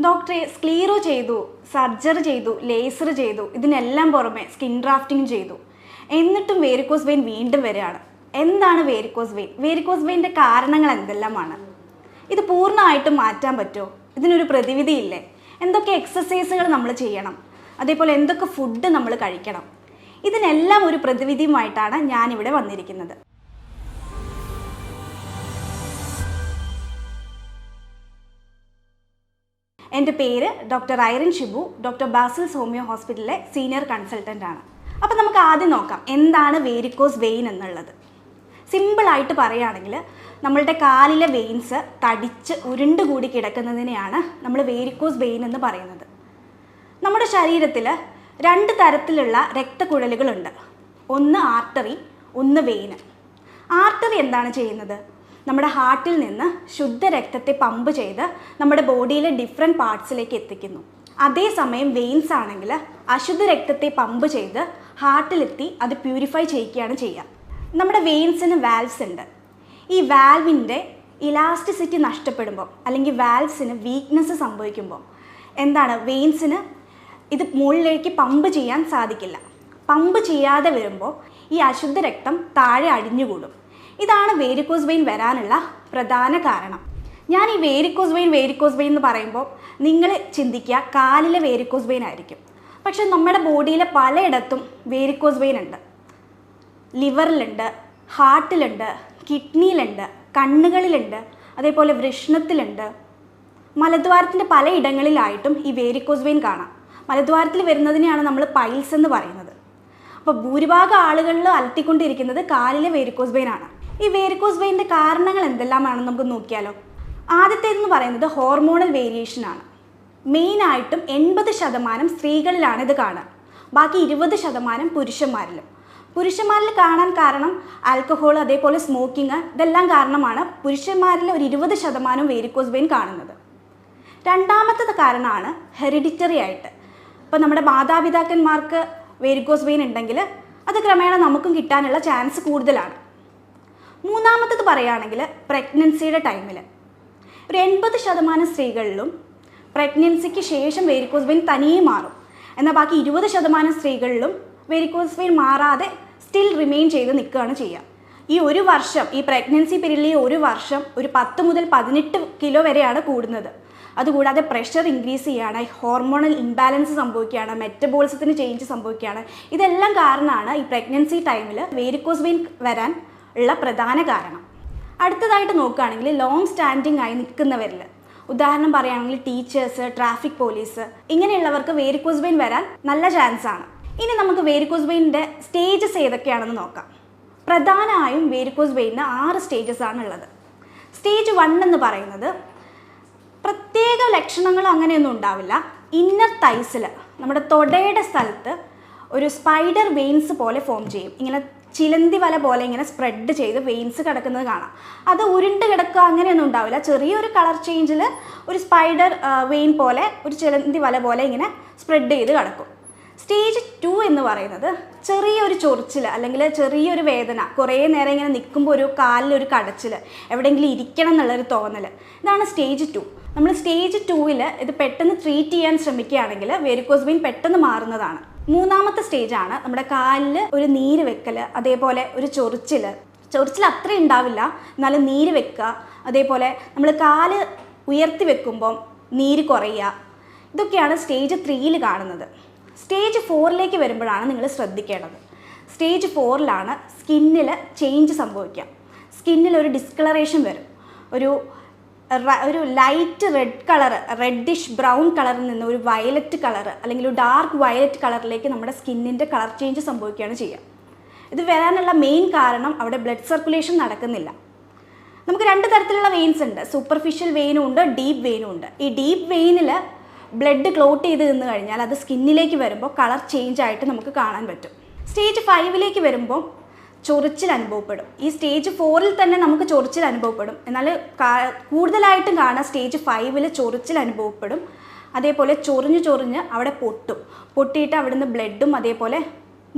ഡോക്ടറെ സ്ക്ലീറോ ചെയ്തു, സർജറി ചെയ്തു, ലേസർ ചെയ്തു, ഇതിനെല്ലാം പുറമെ സ്കിൻ ഡ്രാഫ്റ്റിംഗ് ചെയ്തു, എന്നിട്ടും വേരിക്കോസ് വെയിൻ വീണ്ടും വരികയാണ്. എന്താണ് വേരിക്കോസ് വെയിൻ? വേരിക്കോസ് വെയിൻ്റെ കാരണങ്ങൾ എന്തെല്ലാമാണ്? ഇത് പൂർണ്ണമായിട്ടും മാറ്റാൻ പറ്റുമോ? ഇതിനൊരു പ്രതിവിധിയില്ലേ? എന്തൊക്കെ എക്സസൈസുകൾ നമ്മൾ ചെയ്യണം? അതേപോലെ എന്തൊക്കെ ഫുഡ് നമ്മൾ കഴിക്കണം? ഇതിനെല്ലാം ഒരു പ്രതിവിധിയുമായിട്ടാണ് ഞാനിവിടെ വന്നിരിക്കുന്നത്. എൻ്റെ പേര് doctor Irene Shibu, doctor Basil's homeo ഹോസ്പിറ്റലിലെ സീനിയർ കൺസൾട്ടൻ്റ് ആണ്. അപ്പോൾ നമുക്ക് ആദ്യം നോക്കാം എന്താണ് വേരിക്കോസ് വെയിൻ എന്നുള്ളത്. സിമ്പിളായിട്ട് പറയുകയാണെങ്കിൽ നമ്മളുടെ കാലിലെ വെയിൻസ് തടിച്ച് ഉരുണ്ടുകൂടി കിടക്കുന്നതിനെയാണ് നമ്മൾ വേരിക്കോസ് വെയിൻ എന്ന് പറയുന്നത്. നമ്മുടെ ശരീരത്തിൽ 2 തരത്തിലുള്ള രക്തക്കുഴലുകളുണ്ട്. ഒന്ന് ആർട്ടറി, ഒന്ന് വെയിൻ. ആർട്ടറി എന്താണ് ചെയ്യുന്നത്? നമ്മുടെ ഹാർട്ടിൽ നിന്ന് ശുദ്ധരക്തത്തെ പമ്പ് ചെയ്ത് നമ്മുടെ ബോഡിയിലെ ഡിഫറെൻറ്റ് പാർട്സിലേക്ക് എത്തിക്കുന്നു. അതേസമയം വെയിൻസ് ആണെങ്കിൽ അശുദ്ധ രക്തത്തെ പമ്പ് ചെയ്ത് ഹാർട്ടിലെത്തി അത് പ്യൂരിഫൈ ചെയ്യിക്കുകയാണ് ചെയ്യുക. നമ്മുടെ വെയിൻസിന് വാൽവ്സ് ഉണ്ട്. ഈ വാൽവിൻ്റെ ഇലാസ്റ്റിസിറ്റി നഷ്ടപ്പെടുമ്പോൾ അല്ലെങ്കിൽ വാൽവ്സിന് വീക്ക്നെസ് സംഭവിക്കുമ്പോൾ എന്താണ്, വെയിൻസിന് ഇത് മുകളിലേക്ക് പമ്പ് ചെയ്യാൻ സാധിക്കില്ല. പമ്പ് ചെയ്യാതെ വരുമ്പോൾ ഈ അശുദ്ധ രക്തം താഴെ അടിഞ്ഞുകൂടും. ഇതാണ് വേരിക്കോസ് വെയിൻ വരാനുള്ള പ്രധാന കാരണം. ഞാൻ ഈ വേരിക്കോസ് വെയിൻ എന്ന് പറയുമ്പോൾ നിങ്ങൾ ചിന്തിക്കുക കാലിലെ വേരിക്കോസ് വെയിൻ ആയിരിക്കും. പക്ഷെ നമ്മുടെ ബോഡിയിലെ പലയിടത്തും വേരിക്കോസ് വെയിൻ ഉണ്ട്. ലിവറിലുണ്ട്, ഹാർട്ടിലുണ്ട്, കിഡ്നിയിലുണ്ട്, കണ്ണുകളിലുണ്ട്, അതേപോലെ വൃഷ്ണത്തിലുണ്ട്. മലദ്വാരത്തിൻ്റെ പലയിടങ്ങളിലായിട്ടും ഈ വേരിക്കോസ് വെയിൻ കാണാം. മലദ്വാരത്തിൽ വരുന്നതിനെയാണ് നമ്മൾ പൈൽസ് എന്ന് പറയുന്നത്. അപ്പോൾ ഭൂരിഭാഗം ആളുകളിൽ അലട്ടിക്കൊണ്ടിരിക്കുന്നത് കാലിലെ വേരിക്കോസ് വെയിൻ ആണ്. ഈ വേരിക്കോസ് വെയിൻ്റെ കാരണങ്ങൾ എന്തെല്ലാമാണെന്ന് നമുക്ക് നോക്കിയാലോ. ആദ്യത്തേതെന്ന് പറയുന്നത് ഹോർമോണൽ വേരിയേഷനാണ്. മെയിനായിട്ടും 80% സ്ത്രീകളിലാണ് ഇത് കാണുക. ബാക്കി 20% പുരുഷന്മാരിലും. പുരുഷന്മാരിൽ കാണാൻ കാരണം ആൽക്കഹോൾ, അതേപോലെ സ്മോക്കിങ്, ഇതെല്ലാം കാരണമാണ് പുരുഷന്മാരിൽ ഒരു 20% വേരിക്കോസ് വെയിൻ കാണുന്നത്. രണ്ടാമത്തെ കാരണമാണ് ഹെറിഡിറ്ററി ആയിട്ട്. ഇപ്പോൾ നമ്മുടെ മാതാപിതാക്കന്മാർക്ക് വേരിക്കോസ് വെയിൻ ഉണ്ടെങ്കിൽ അത് ക്രമേണ നമുക്കും കിട്ടാനുള്ള ചാൻസ് കൂടുതലാണ്. മൂന്നാമത്തത് പറയുകയാണെങ്കിൽ പ്രഗ്നൻസിയുടെ ടൈമിൽ ഒരു 80% സ്ത്രീകളിലും പ്രഗ്നൻസിക്ക് ശേഷം വേരിക്കോസ് വെയിൻ തനിയെ മാറും. എന്നാൽ ബാക്കി 20% സ്ത്രീകളിലും വേരിക്കോസ് വെയിൻ മാറാതെ സ്റ്റിൽ റിമെയിൻ ചെയ്ത് നിൽക്കുകയാണ് ചെയ്യുക. ഈ ഒരു വർഷം, ഈ പ്രഗ്നൻസി പീരീഡിൽ ഒരു വർഷം ഒരു 10 മുതൽ 18 കിലോ വരെയാണ് കൂടുന്നത്. അതുകൂടാതെ പ്രഷർ ഇൻക്രീസ് ചെയ്യുകയാണ്, ഹോർമോണൽ ഇംബാലൻസ് സംഭവിക്കുകയാണ്, മെറ്റബോളിസത്തിന് ചേഞ്ച് സംഭവിക്കുകയാണ്. ഇതെല്ലാം കാരണമാണ് ഈ പ്രഗ്നൻസി ടൈമിൽ വേരിക്കോസ് വെയിൻ വരാൻ ഉള്ള പ്രധാന കാരണം. അടുത്തതായിട്ട് നോക്കുകയാണെങ്കിൽ ലോങ് സ്റ്റാൻഡിങ് ആയി നിൽക്കുന്നവരിൽ, ഉദാഹരണം പറയുകയാണെങ്കിൽ ടീച്ചേഴ്സ്, ട്രാഫിക് പോലീസ്, ഇങ്ങനെയുള്ളവർക്ക് വേരിക്കോസ് വെയിൻ വരാൻ നല്ല ചാൻസ് ആണ്. ഇനി നമുക്ക് വേരിക്കോസ് വെയിൻ്റെ സ്റ്റേജസ് ഏതൊക്കെയാണെന്ന് നോക്കാം. പ്രധാനമായും വേരിക്കോസ് വെയിന് 6 സ്റ്റേജസ് ആണുള്ളത്. സ്റ്റേജ് 1 എന്ന് പറയുന്നത് പ്രത്യേക ലക്ഷണങ്ങളും അങ്ങനെയൊന്നും ഉണ്ടാവില്ല. ഇന്നർ തൈസിൽ, നമ്മുടെ തൊടയുടെ സ്ഥലത്ത് ഒരു സ്പൈഡർ വെയിൻസ് പോലെ ഫോം ചെയ്യും. ഇങ്ങനെ ചിലന്തി വല പോലെ ഇങ്ങനെ സ്പ്രെഡ് ചെയ്ത് വെയിൻസ് കിടക്കുന്നത് കാണാം. അത് ഉരുണ്ട് കിടക്കുക അങ്ങനെയൊന്നും ഉണ്ടാവില്ല. ചെറിയൊരു കളർ ചേഞ്ചിൽ ഒരു സ്പൈഡർ വെയിൻ പോലെ, ഒരു ചിലന്തി വല പോലെ ഇങ്ങനെ സ്പ്രെഡ് ചെയ്ത് കിടക്കും. സ്റ്റേജ് 2 എന്ന് പറയുന്നത് ചെറിയൊരു ചൊറിച്ചിൽ അല്ലെങ്കിൽ ചെറിയൊരു വേദന, കുറേ നേരം ഇങ്ങനെ നിൽക്കുമ്പോൾ ഒരു കാലിലൊരു കടച്ചിൽ, എവിടെയെങ്കിലും ഇരിക്കണം എന്നുള്ളൊരു തോന്നൽ. ഇതാണ് സ്റ്റേജ് 2. നമ്മൾ സ്റ്റേജ് 2 ഇത് പെട്ടെന്ന് ട്രീറ്റ് ചെയ്യാൻ ശ്രമിക്കുകയാണെങ്കിൽ വേരിക്കോസ് വെയിൻ പെട്ടെന്ന് മാറുന്നതാണ്. മൂന്നാമത്തെ സ്റ്റേജാണ് നമ്മുടെ കാലിൽ ഒരു നീര് വെക്കൽ, അതേപോലെ ഒരു ചൊറിച്ചിൽ അത്രയും ഉണ്ടാവില്ല, എന്നാലും നീര് വെക്കുക, അതേപോലെ നമ്മൾ കാല് ഉയർത്തി വെക്കുമ്പം നീര് കുറയുക. ഇതൊക്കെയാണ് സ്റ്റേജ് 3 കാണുന്നത്. സ്റ്റേജ് 4 വരുമ്പോഴാണ് നിങ്ങൾ ശ്രദ്ധിക്കേണ്ടത്. സ്റ്റേജ് 4 സ്കിന്നിൽ ചേഞ്ച് സംഭവിക്കുക. സ്കിന്നിൽ ഒരു ഡിസ്കളറേഷൻ വരും. ഒരു light red colour, reddish brown കളറിൽ നിന്ന് ഒരു വയലറ്റ് കളർ അല്ലെങ്കിൽ ഒരു ഡാർക്ക് വയലറ്റ് കളറിലേക്ക് നമ്മുടെ സ്കിന്നിൻ്റെ കളർ ചേഞ്ച് സംഭവിക്കുകയാണ് ചെയ്യുക. ഇത് വരാനുള്ള മെയിൻ കാരണം അവിടെ ബ്ലഡ് സർക്കുലേഷൻ നടക്കുന്നില്ല. നമുക്ക് 2 തരത്തിലുള്ള വെയിൻസ് ഉണ്ട്. സൂപ്പർഫിഷ്യൽ വെയിനും ഉണ്ട്, ഡീപ്പ് വെയിനും ഉണ്ട്. ഈ ഡീപ്പ് വെയിനിൽ ബ്ലഡ് ക്ലോട്ട് ചെയ്ത് നിന്ന് കഴിഞ്ഞാൽ അത് സ്കിന്നിലേക്ക് വരുമ്പോൾ കളർ ചേഞ്ച് ആയിട്ട് നമുക്ക് കാണാൻ പറ്റും. സ്റ്റേജ് 5 വരുമ്പോൾ ചൊറിച്ചിൽ അനുഭവപ്പെടും. ഈ സ്റ്റേജ് 4 തന്നെ നമുക്ക് ചൊറിച്ചിൽ അനുഭവപ്പെടും. എന്നാൽ കൂടുതലായിട്ടും കാണാൻ സ്റ്റേജ് 5 ചൊറിച്ചിൽ അനുഭവപ്പെടും. അതേപോലെ ചൊറിഞ്ഞ് അവിടെ പൊട്ടിയിട്ട് അവിടുന്ന് ബ്ലഡും അതേപോലെ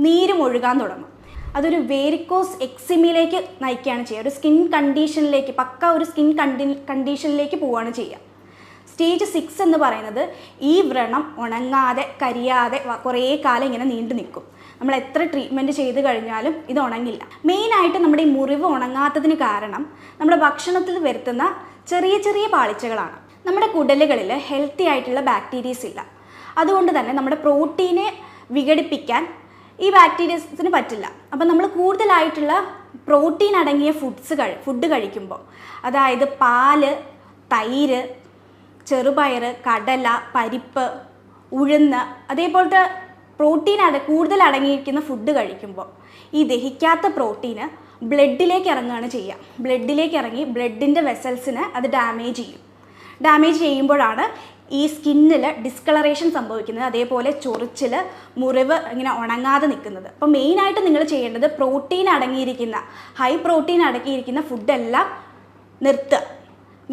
നീരും ഒഴുകാൻ തുടങ്ങും. അതൊരു വേരിക്കോസ് എക്സിമയിലേക്ക് നയിക്കുകയാണ് ചെയ്യുക. ഒരു സ്കിൻ കണ്ടീഷനിലേക്ക്, പക്ക ഒരു സ്കിൻ കണ്ടീഷനിലേക്ക് പോവുകയാണ് ചെയ്യുക. സ്റ്റേജ് 6 എന്ന് പറയുന്നത് ഈ വ്രണം ഉണങ്ങാതെ കരിയാതെ കുറേ കാലം ഇങ്ങനെ നീണ്ടു നിൽക്കും. നമ്മൾ എത്ര ട്രീറ്റ്മെൻറ്റ് ചെയ്ത് കഴിഞ്ഞാലും ഇത് ഉണങ്ങില്ല. മെയിനായിട്ട് നമ്മുടെ ഈ മുറിവ് ഉണങ്ങാത്തതിന് കാരണം നമ്മുടെ ഭക്ഷണത്തിൽ വരുത്തുന്ന ചെറിയ ചെറിയ പാളിച്ചകളാണ്. നമ്മുടെ കുടലുകളിൽ ഹെൽത്തി ആയിട്ടുള്ള ബാക്ടീരിയസ് ഇല്ല. അതുകൊണ്ട് തന്നെ നമ്മുടെ പ്രോട്ടീനെ വിഘടിപ്പിക്കാൻ ഈ ബാക്ടീരിയസിന് പറ്റില്ല. അപ്പം നമ്മൾ കൂടുതലായിട്ടുള്ള പ്രോട്ടീൻ അടങ്ങിയ ഫുഡ് കഴിക്കുമ്പോൾ, അതായത് പാല്, തൈര്, ചെറുപയർ, കടല, പരിപ്പ്, ഉഴുന്ന്, അതേപോലത്തെ പ്രോട്ടീൻ കൂടുതൽ അടങ്ങിയിരിക്കുന്ന ഫുഡ് കഴിക്കുമ്പോൾ ഈ ദഹിക്കാത്ത പ്രോട്ടീന് ബ്ലഡിലേക്ക് ഇറങ്ങുകയാണ് ചെയ്യുക. ബ്ലഡിലേക്ക് ഇറങ്ങി ബ്ലഡിൻ്റെ വെസൽസിനെ അത് ഡാമേജ് ചെയ്യുമ്പോഴാണ് ഈ സ്കിന്നിൽ ഡിസ്കളറേഷൻ സംഭവിക്കുന്നത്, അതേപോലെ ചൊറിച്ചിൽ, മുറിവ് ഇങ്ങനെ ഉണങ്ങാതെ നിൽക്കുന്നത്. അപ്പോൾ മെയിനായിട്ട് നിങ്ങൾ ചെയ്യേണ്ടത് ഹൈ പ്രോട്ടീൻ അടങ്ങിയിരിക്കുന്ന ഫുഡെല്ലാം നിർത്തുക.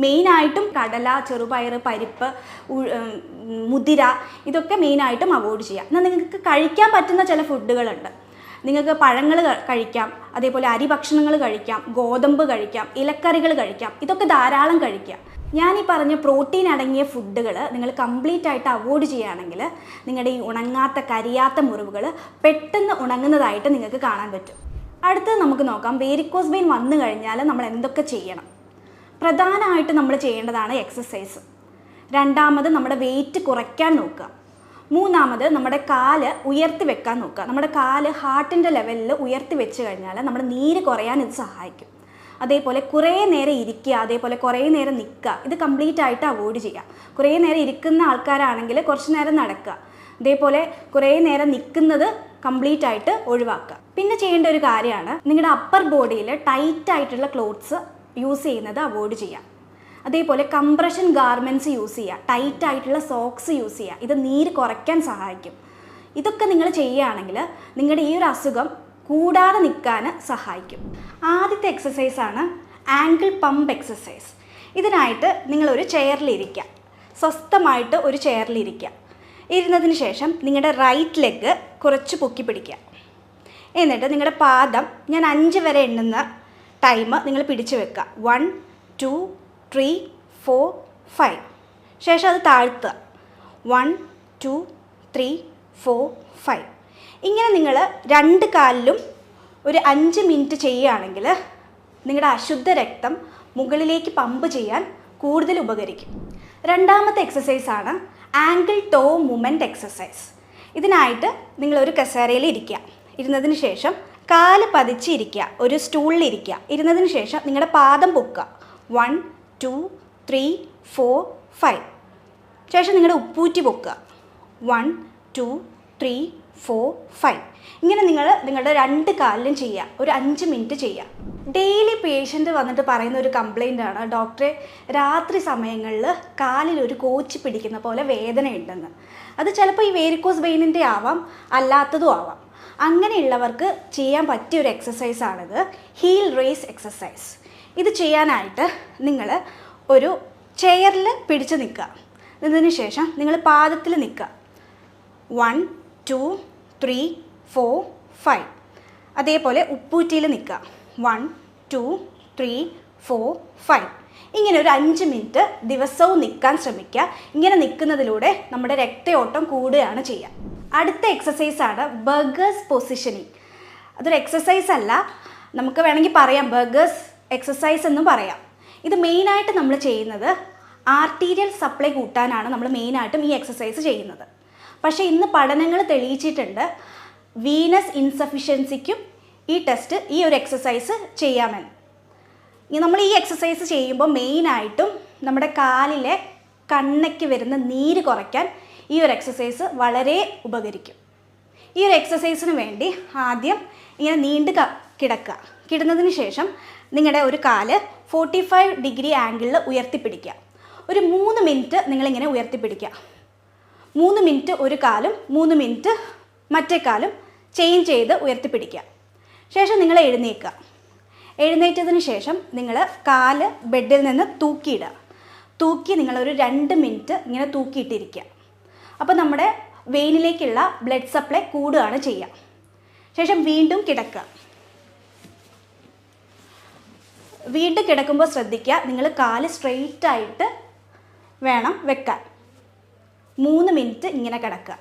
മെയിനായിട്ടും കടല, ചെറുപയർ, പരിപ്പ്, മുതിര, ഇതൊക്കെ മെയിനായിട്ടും അവോയ്ഡ് ചെയ്യുക. എന്നാൽ നിങ്ങൾക്ക് കഴിക്കാൻ പറ്റുന്ന ചില ഫുഡുകളുണ്ട്. നിങ്ങൾക്ക് പഴങ്ങൾ കഴിക്കാം, അതേപോലെ അരി ഭക്ഷണങ്ങൾ കഴിക്കാം, ഗോതമ്പ് കഴിക്കാം, ഇലക്കറികൾ കഴിക്കാം. ഇതൊക്കെ ധാരാളം കഴിക്കുക. ഞാനീ പറഞ്ഞ പ്രോട്ടീൻ അടങ്ങിയ ഫുഡുകൾ നിങ്ങൾ കംപ്ലീറ്റ് ആയിട്ട് അവോയ്ഡ് ചെയ്യുകയാണെങ്കിൽ നിങ്ങളുടെ ഈ ഉണങ്ങാത്ത കരിയാത്ത മുറിവുകൾ പെട്ടെന്ന് ഉണങ്ങുന്നതായിട്ട് നിങ്ങൾക്ക് കാണാൻ പറ്റും. അടുത്തത് നമുക്ക് നോക്കാം, വേരിക്കോസ് വെയിൻ വന്നു കഴിഞ്ഞാൽ നമ്മൾ എന്തൊക്കെ ചെയ്യണം. പ്രധാനമായിട്ട് നമ്മൾ ചെയ്യേണ്ടതാണ് എക്സസൈസ്. രണ്ടാമത് നമ്മുടെ വെയിറ്റ് കുറയ്ക്കാൻ നോക്കുക. മൂന്നാമത് നമ്മുടെ കാല് ഉയർത്തി വെക്കാൻ നോക്കുക. നമ്മുടെ കാല് ഹാർട്ടിൻ്റെ ലെവലിൽ ഉയർത്തി വെച്ച് കഴിഞ്ഞാൽ നമ്മുടെ നീര് കുറയാൻ ഇത് സഹായിക്കും. അതേപോലെ കുറേ നേരം ഇരിക്കുക, അതേപോലെ കുറേ നേരം നിൽക്കുക, ഇത് കംപ്ലീറ്റ് ആയിട്ട് അവോയ്ഡ് ചെയ്യുക. കുറേ നേരം ഇരിക്കുന്ന ആൾക്കാരാണെങ്കിൽ കുറച്ച് നേരം നടക്കുക. അതേപോലെ കുറേ നേരം നിൽക്കുന്നത് കംപ്ലീറ്റ് ആയിട്ട് ഒഴിവാക്കുക. പിന്നെ ചെയ്യേണ്ട ഒരു കാര്യമാണ്, നിങ്ങളുടെ അപ്പർ ബോഡിയിൽ ടൈറ്റ് ആയിട്ടുള്ള ക്ലോത്ത്സ് യൂസ് ചെയ്യുന്നത് അവോയ്ഡ് ചെയ്യുക. അതേപോലെ കംപ്രഷൻ ഗാർമെൻറ്റ്സ് യൂസ് ചെയ്യുക, ടൈറ്റ് ആയിട്ടുള്ള സോക്സ് യൂസ് ചെയ്യുക. ഇത് നീര് കുറയ്ക്കാൻ സഹായിക്കും. ഇതൊക്കെ നിങ്ങൾ ചെയ്യുകയാണെങ്കിൽ നിങ്ങളുടെ ഈ ഒരു അസുഖം കൂടാതെ നിൽക്കാൻ സഹായിക്കും. ആദ്യത്തെ എക്സസൈസാണ് ആങ്കിൾ പമ്പ് എക്സസൈസ്. ഇതിനായിട്ട് നിങ്ങളൊരു ചെയറിലിരിക്കുക, സ്വസ്ഥമായിട്ട് ഒരു ചെയറിലിരിക്കുക. ഇരുന്നതിന് ശേഷം നിങ്ങളുടെ റൈറ്റ് ലെഗ് കുറച്ച് പൊക്കി പിടിക്കുക. എന്നിട്ട് നിങ്ങളുടെ പാദം, ഞാൻ 5 വരെ എണ്ണുന്ന ടൈം നിങ്ങൾ പിടിച്ചു വെക്കുക. 1 2 3 4 5. ശേഷം അത് താഴ്ത്തുക. 1 2 3 4 5. ഇങ്ങനെ നിങ്ങൾ 2 കാലിലും ഒരു 5 മിനിറ്റ് ചെയ്യുകയാണെങ്കിൽ നിങ്ങളുടെ അശുദ്ധ രക്തം മുകളിലേക്ക് പമ്പ് ചെയ്യാൻ കൂടുതൽ ഉപകരിക്കും. രണ്ടാമത്തെ എക്സസൈസാണ് ആങ്കിൾ ടോ മൂവ്മെൻറ്റ് എക്സസൈസ്. ഇതിനായിട്ട് നിങ്ങളൊരു കസേരയിൽ ഇരിക്കുക. ഇരുന്നതിന് ശേഷം കാല് പതിച്ചിരിക്കുക, ഒരു സ്റ്റൂളിലിരിക്കുക. ഇരുന്നതിന് ശേഷം നിങ്ങളുടെ പാദം പൊക്കുക. 1 2 3 4 5. ശേഷം നിങ്ങളുടെ ഉപ്പൂറ്റി പൊക്കുക. 1 2 3 4 5. ഇങ്ങനെ നിങ്ങൾ നിങ്ങളുടെ 2 കാലിലും ചെയ്യുക. ഒരു 5 മിനിറ്റ് ചെയ്യുക. ഡെയിലി പേഷ്യൻ്റ് വന്നിട്ട് പറയുന്ന ഒരു കംപ്ലൈൻ്റ് ആണ്, ഡോക്ടറെ രാത്രി സമയങ്ങളിൽ കാലിൽ ഒരു കോച്ചി പിടിക്കുന്ന പോലെ വേദനയുണ്ടെന്ന്. അത് ചിലപ്പോൾ ഈ വേരിക്കോസ് വെയിനിൻ്റെ ആവാം, അല്ലാത്തതും ആവാം. അങ്ങനെയുള്ളവർക്ക് ചെയ്യാൻ പറ്റിയൊരു എക്സസൈസാണിത്, ഹീൽ റേസ് എക്സസൈസ്. ഇത് ചെയ്യാനായിട്ട് നിങ്ങൾ ഒരു ചെയറിൽ പിടിച്ച് നിൽക്കുക. നിന്നതിന് ശേഷം നിങ്ങൾ പാദത്തിൽ നിൽക്കുക. 1 2 3 4 5. അതേപോലെ ഉപ്പൂറ്റിയിൽ നിൽക്കുക. 1 2 3 4 5. ഇങ്ങനെ ഒരു 5 മിനിറ്റ് ദിവസവും നിൽക്കാൻ ശ്രമിക്കുക. ഇങ്ങനെ നിൽക്കുന്നതിലൂടെ നമ്മുടെ രക്തയോട്ടം കൂടുകയാണ് ചെയ്യുക. അടുത്ത എക്സസൈസാണ് ബർഗേഴ്സ് പൊസിഷനിങ്. അതൊരു എക്സസൈസ് അല്ല, നമുക്ക് വേണമെങ്കിൽ പറയാം ബർഗേഴ്സ് എക്സസൈസ് എന്നും പറയാം. ഇത് മെയിനായിട്ട് നമ്മൾ ചെയ്യുന്നത് ആർട്ടീരിയൽ സപ്ലൈ കൂട്ടാനാണ് നമ്മൾ മെയിനായിട്ടും ഈ എക്സസൈസ് ചെയ്യുന്നത്. പക്ഷേ ഇന്ന് പഠനങ്ങൾ തെളിയിച്ചിട്ടുണ്ട് വീനസ് ഇൻസഫിഷ്യൻസിക്കും ഈ ഒരു എക്സസൈസ് ചെയ്യാമെന്ന്. നമ്മൾ ഈ എക്സസൈസ് ചെയ്യുമ്പോൾ മെയിനായിട്ടും നമ്മുടെ കാലിലെ കണ്ണയ്ക്ക് വരുന്ന നീര് കുറയ്ക്കാൻ ഈ ഒരു എക്സസൈസ് വളരെ ഉപകരിക്കും. ഈ ഒരു എക്സസൈസിന് വേണ്ടി ആദ്യം ഇങ്ങനെ നീണ്ട് കിടക്കുക. കിടന്നതിന് ശേഷം നിങ്ങളുടെ ഒരു കാല് 45 ഡിഗ്രി ആംഗിളിൽ ഉയർത്തിപ്പിടിക്കുക. ഒരു 3 മിനിറ്റ് നിങ്ങളിങ്ങനെ ഉയർത്തിപ്പിടിക്കുക. 3 മിനിറ്റ് ഒരു കാലും 3 മിനിറ്റ് മറ്റേ കാലും ചേഞ്ച് ചെയ്ത് ഉയർത്തിപ്പിടിക്കുക. ശേഷം നിങ്ങൾ എഴുന്നേൽക്കുക. എഴുന്നേറ്റതിന് ശേഷം നിങ്ങൾ കാല് ബെഡിൽ നിന്ന് തൂക്കി നിങ്ങളൊരു 2 മിനിറ്റ് ഇങ്ങനെ തൂക്കിയിട്ടിരിക്കുക. അപ്പോൾ നമ്മുടെ വെയിനിലേക്കുള്ള ബ്ലഡ് സപ്ലൈ കൂടുകയാണ് ചെയ്യുക. ശേഷം വീണ്ടും കിടക്കുക. വീണ്ടും കിടക്കുമ്പോൾ ശ്രദ്ധിക്കുക, നിങ്ങൾ കാല് സ്ട്രെയിറ്റ് ആയിട്ട് വേണം വെക്കാൻ. 3 മിനിറ്റ് ഇങ്ങനെ കിടക്കുക.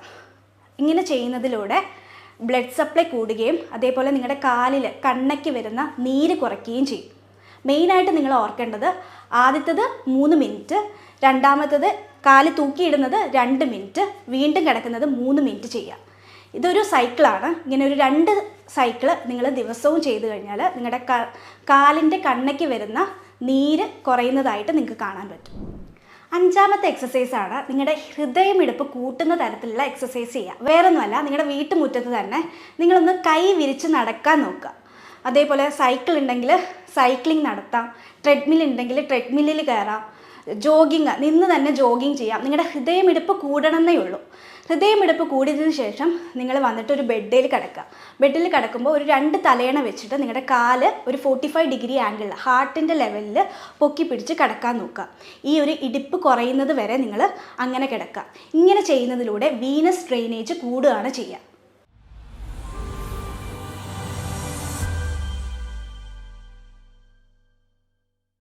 ഇങ്ങനെ ചെയ്യുന്നതിലൂടെ ബ്ലഡ് സപ്ലൈ കൂടുകയും അതേപോലെ നിങ്ങളുടെ കാലിൽ കണ്ണയ്ക്ക് വരുന്ന നീര് കുറയ്ക്കുകയും ചെയ്യും. മെയിനായിട്ട് നിങ്ങൾ ഓർക്കേണ്ടത് ആദ്യത്തേത് 3 മിനിറ്റ്, രണ്ടാമത്തേത് കാല് തൂക്കിയിടുന്നത് 2 മിനിറ്റ്, വീണ്ടും കിടക്കുന്നത് 3 മിനിറ്റ് ചെയ്യുക. ഇതൊരു സൈക്കിളാണ്. ഇങ്ങനെ ഒരു 2 സൈക്കിള് നിങ്ങൾ ദിവസവും ചെയ്തു കഴിഞ്ഞാൽ നിങ്ങളുടെ കാലിൻ്റെ കണ്ണയ്ക്ക് വരുന്ന നീര് കുറയുന്നതായിട്ട് നിങ്ങൾക്ക് കാണാൻ പറ്റും. 5ാമത്തെ എക്സസൈസാണ് നിങ്ങളുടെ ഹൃദയമിടിപ്പ് കൂട്ടുന്ന തരത്തിലുള്ള എക്സസൈസ് ചെയ്യുക. വേറൊന്നുമല്ല, നിങ്ങളുടെ വീട്ടുമുറ്റത്ത് തന്നെ നിങ്ങളൊന്ന് കൈ വിരിച്ച് നടക്കാൻ നോക്കുക. അതേപോലെ സൈക്കിൾ ഉണ്ടെങ്കിൽ സൈക്ലിംഗ് നടത്താം, ട്രെഡ്മിൽ ഉണ്ടെങ്കിൽ ട്രെഡ്മില്ലിൽ കയറാം, ജോഗിങ് നിന്ന് തന്നെ ജോഗിങ് ചെയ്യാം. നിങ്ങളുടെ ഹൃദയമിടിപ്പ് കൂടണമെന്നേ ഉള്ളൂ. ഹൃദയമിടിപ്പ് കൂടിയതിന് ശേഷം നിങ്ങൾ വന്നിട്ട് ഒരു ബെഡിൽ കിടക്കുക. ബെഡിൽ കിടക്കുമ്പോൾ ഒരു 2 തലയണ വെച്ചിട്ട് നിങ്ങളുടെ കാല് ഒരു 45 ഡിഗ്രി ആംഗിളിൽ ഹാർട്ടിൻ്റെ ലെവലിൽ പൊക്കി പിടിച്ച് കിടക്കാൻ നോക്കുക. ഈ ഒരു ഇടിപ്പ് കുറയുന്നത് വരെ നിങ്ങൾ അങ്ങനെ കിടക്കുക. ഇങ്ങനെ ചെയ്യുന്നതിലൂടെ വീനസ് ഡ്രെയിനേജ് കൂടുകയാണ് ചെയ്യുക.